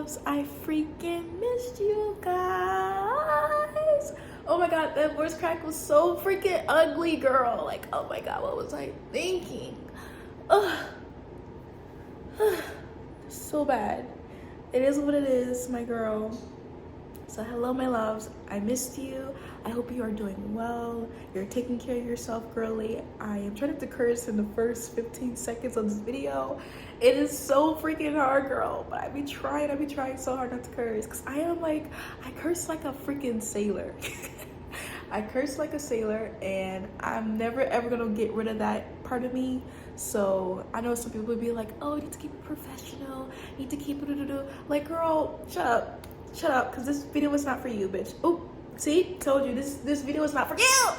loves, I freaking missed you guys. Oh my god, that voice crack was so freaking ugly, girl. Like, oh my god, what was I thinking? Ugh. So bad. It is what it is, my girl. So hello, my loves. I missed you. I hope you are doing well. You're taking care of yourself, girly. I am trying to curse in the first 15 seconds of this video. It is so freaking hard, girl. But I be trying so hard not to curse. Because I curse like a freaking sailor. I curse like a sailor, and I'm never ever gonna get rid of that part of me. So I know some people would be like, oh, you need to keep it professional. You need to keep it, like, girl, shut up, because this video is not for you, bitch. Oh, see, told you, this video is not for you.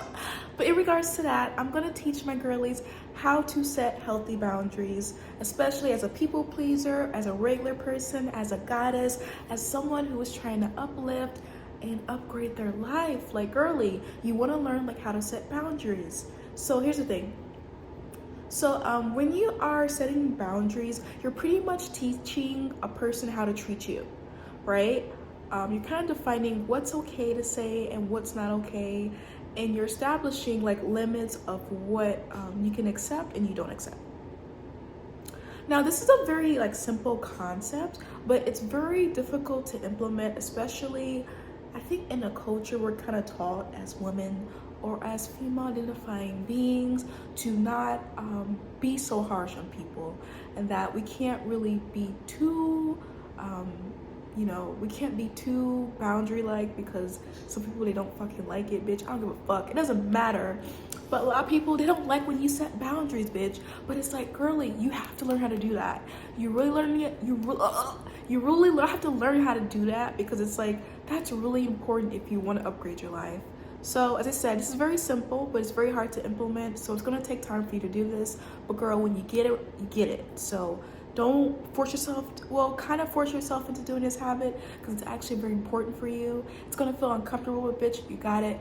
But in regards to that, I'm gonna teach my girlies how to set healthy boundaries, especially as a people pleaser, as a regular person, as a goddess, as someone who is trying to uplift and upgrade their life. Like, girly, you want to learn like how to set boundaries. So here's the thing. So when you are setting boundaries, you're pretty much teaching a person how to treat you, right? You're kind of defining what's okay to say and what's not okay, and you're establishing like limits of what you can accept and you don't accept. Now, this is a very like simple concept, but it's very difficult to implement, especially I think in a culture we're kind of taught as women or as female identifying beings to not be so harsh on people, and that we can't really be too we can't be too boundary like, because some people, they don't fucking like it, bitch. I don't give a fuck, it doesn't matter. But a lot of people, they don't like when you set boundaries, bitch. But it's like, girly, you have to learn how to do that. You really have to learn how to do that, because it's like, that's really important if you want to upgrade your life. So as I said, this is very simple, but it's very hard to implement. So it's going to take time for you to do this. But girl, when you get it, you get it. So don't force yourself, kind of force yourself into doing this habit, because it's actually very important for you. It's going to feel uncomfortable, but bitch, you got it.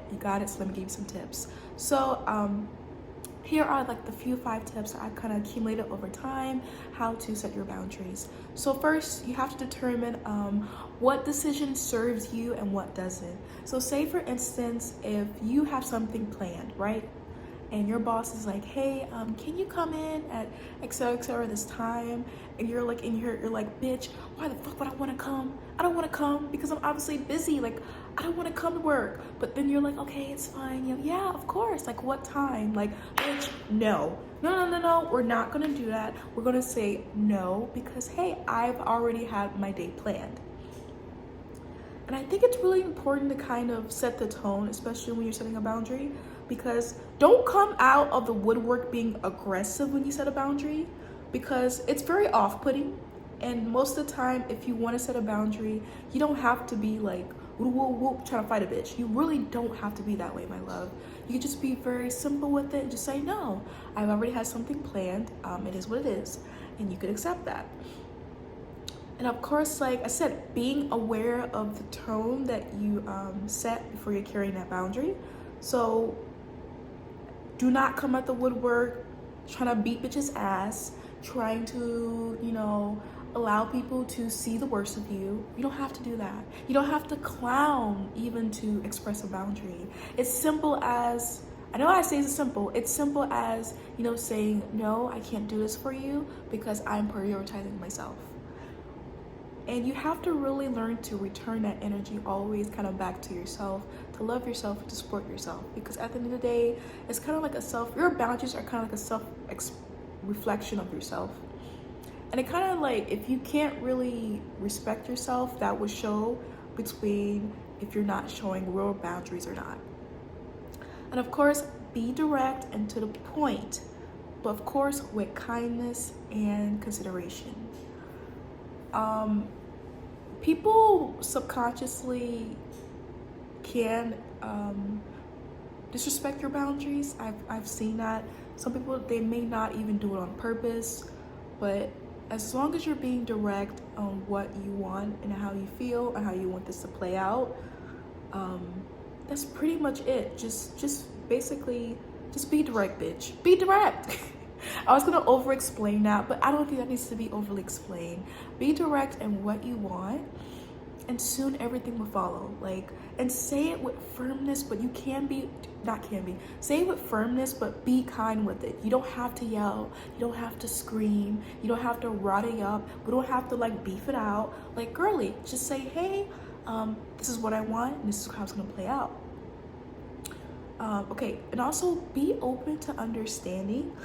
So let me give you some tips. So here are like the 5 tips that I kind of accumulated over time, how to set your boundaries. So first, you have to determine what decision serves you and what doesn't. So say for instance, if you have something planned, right? And your boss is like, hey, can you come in at etc this time? And you're like, you're like, bitch, why the fuck would I want to come? I don't want to come because I'm obviously busy. Like, I don't want to come to work. But then you're like, okay, it's fine. Yeah, of course. Like, what time? Like, bitch, no. We're not gonna do that. We're gonna say no because, hey, I've already had my day planned. And I think it's really important to kind of set the tone, especially when you're setting a boundary, because don't come out of the woodwork being aggressive when you set a boundary, because it's very off-putting. And most of the time, if you want to set a boundary, you don't have to be like whoop trying to fight a bitch. You really don't have to be that way, my love. You can just be very simple with it and just say, no, I've already had something planned. It is what it is, and you can accept that. And of course, like I said, being aware of the tone that you set before you're carrying that boundary. So do not come at the woodwork trying to beat bitches' ass, trying to, allow people to see the worst of you. You don't have to do that. You don't have to clown even to express a boundary. It's simple as, I know I say it's simple. It's simple as, saying, no, I can't do this for you because I'm prioritizing myself. And you have to really learn to return that energy always kind of back to yourself, to love yourself, to support yourself. Because at the end of the day, it's kind of like your boundaries are kind of like a self-reflection of yourself. And it kind of like, if you can't really respect yourself, that will show between if you're not showing real boundaries or not. And of course, be direct and to the point, but of course with kindness and consideration. People subconsciously can disrespect your boundaries. I've seen that. Some people, they may not even do it on purpose, but as long as you're being direct on what you want and how you feel and how you want this to play out, that's pretty much it. Just basically, just be direct, bitch. Be direct. I was gonna over explain that, but I don't think that needs to be overly explained. Be direct in what you want, and soon everything will follow. Like, and say it with firmness, but you say it with firmness, but be kind with it. You don't have to yell, you don't have to scream, you don't have to rotty up, we don't have to like beef it out. Like, girly, just say, hey, this is what I want, and this is how it's gonna play out. Okay, and also be open to understanding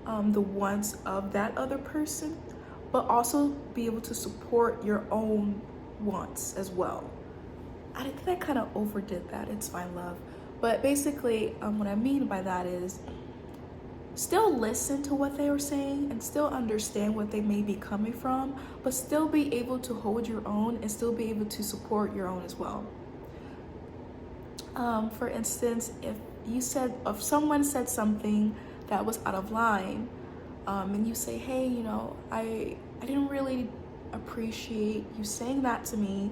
the wants of that other person, but also be able to support your own wants as well. I think I kind of overdid that. It's fine, love. But basically, what I mean by that is still listen to what they are saying and still understand what they may be coming from, but still be able to hold your own and still be able to support your own as well. For instance, if someone said something that was out of line, and you say, hey, you know, I didn't really appreciate you saying that to me,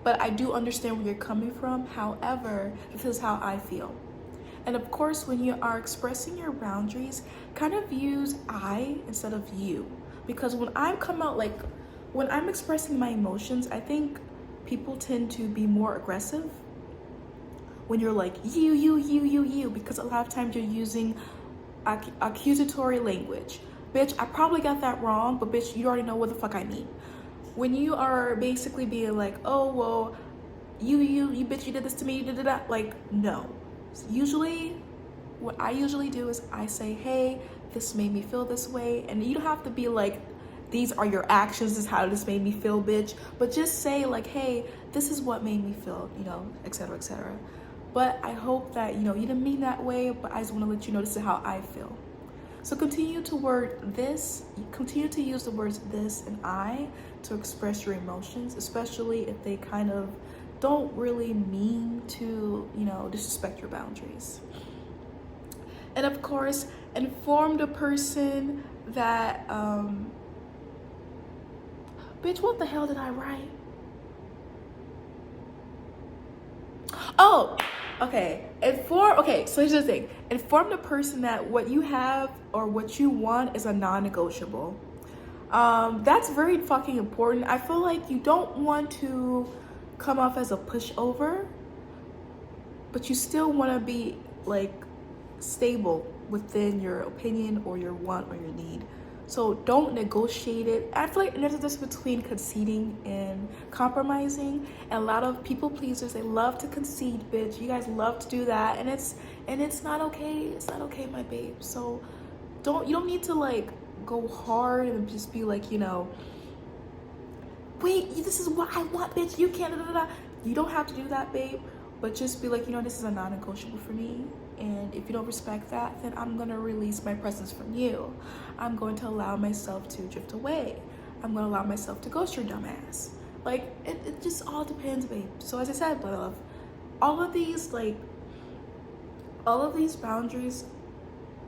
but I do understand where you're coming from. However, this is how I feel. And of course, when you are expressing your boundaries, kind of use I instead of you. Because when I'm expressing my emotions, I think people tend to be more aggressive when you're like, you, because a lot of times you're using accusatory language. Bitch, I probably got that wrong, but bitch, you already know what the fuck I mean. When you are basically being like, oh, well, you bitch, you did this to me, like, no. Usually, what I usually do is I say, hey, this made me feel this way. And you don't have to be like, these are your actions, this is how this made me feel, bitch. But just say like, hey, this is what made me feel, you know, etc., etc. But I hope that, you know, you didn't mean that way, but I just want to let you know this is how I feel. So continue to use the words this and I to express your emotions, especially if they kind of don't really mean to, you know, disrespect your boundaries. And of course, inform the person that, bitch, what the hell did I write? Oh, okay. So here's the thing. Inform the person that what you have or what you want is a non-negotiable. That's very fucking important. I feel like you don't want to come off as a pushover, but you still want to be like stable within your opinion or your want or your need. So don't negotiate it. I feel like there's a difference between conceding and compromising. And a lot of people pleasers, they love to concede, bitch. You guys love to do that, and it's not okay. It's not okay, my babe. So you don't need to like go hard and just be like, you know, wait, this is what I want, bitch. You can't. You don't have to do that, babe. But just be like, you know, this is a non-negotiable for me. And if you don't respect that, then I'm going to release my presence from you. I'm going to allow myself to drift away. I'm going to allow myself to ghost your dumb ass. Like, it just all depends, babe. So as I said, love, all of these boundaries,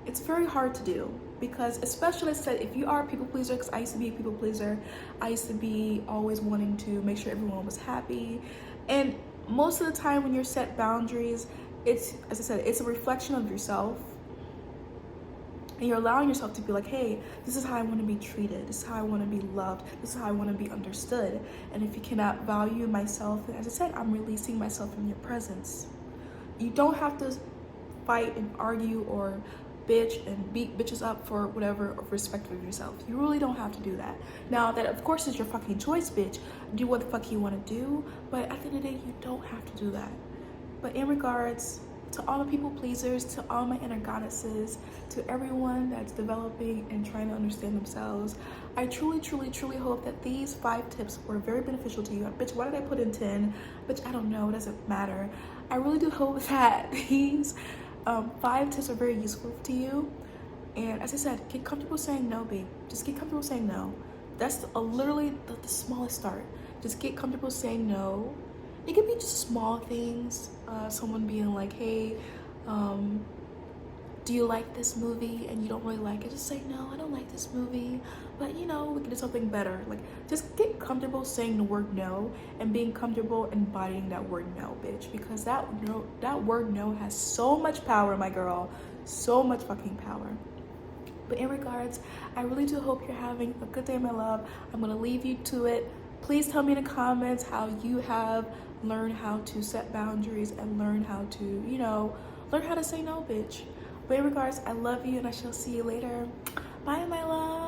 it's very hard to do. Because especially, as I said, if you are a people pleaser, because I used to be a people pleaser, I used to be always wanting to make sure everyone was happy. And most of the time when you're set boundaries, it's, as I said, it's a reflection of yourself. And you're allowing yourself to be like, hey, this is how I want to be treated. This is how I want to be loved. This is how I want to be understood. And if you cannot value myself, then as I said, I'm releasing myself from your presence. You don't have to fight and argue or bitch and beat bitches up for whatever respect of yourself. You really don't have to do that. Now, that of course is your fucking choice, bitch. Do what the fuck you want to do. But at the end of the day, you don't have to do that. But in regards to all the people pleasers, to all my inner goddesses, to everyone that's developing and trying to understand themselves, I truly, truly, truly hope that these 5 tips were very beneficial to you. Bitch, why did I put in 10? Bitch, I don't know. It doesn't matter. I really do hope that these 5 tips are very useful to you. And as I said, get comfortable saying no, babe. Just get comfortable saying no. That's literally the smallest start. Just get comfortable saying no. It could be just small things. Someone being like, hey, do you like this movie? And you don't really like it. Just say, no, I don't like this movie. But, you know, we can do something better. Like, just get comfortable saying the word no and being comfortable embodying that word no, bitch. Because that word no has so much power, my girl. So much fucking power. But in regards, I really do hope you're having a good day, my love. I'm gonna leave you to it. Please tell me in the comments how you have learned how to set boundaries and learn how to, you know, learn how to say no, bitch. But in regards, I love you and I shall see you later. Bye, my love.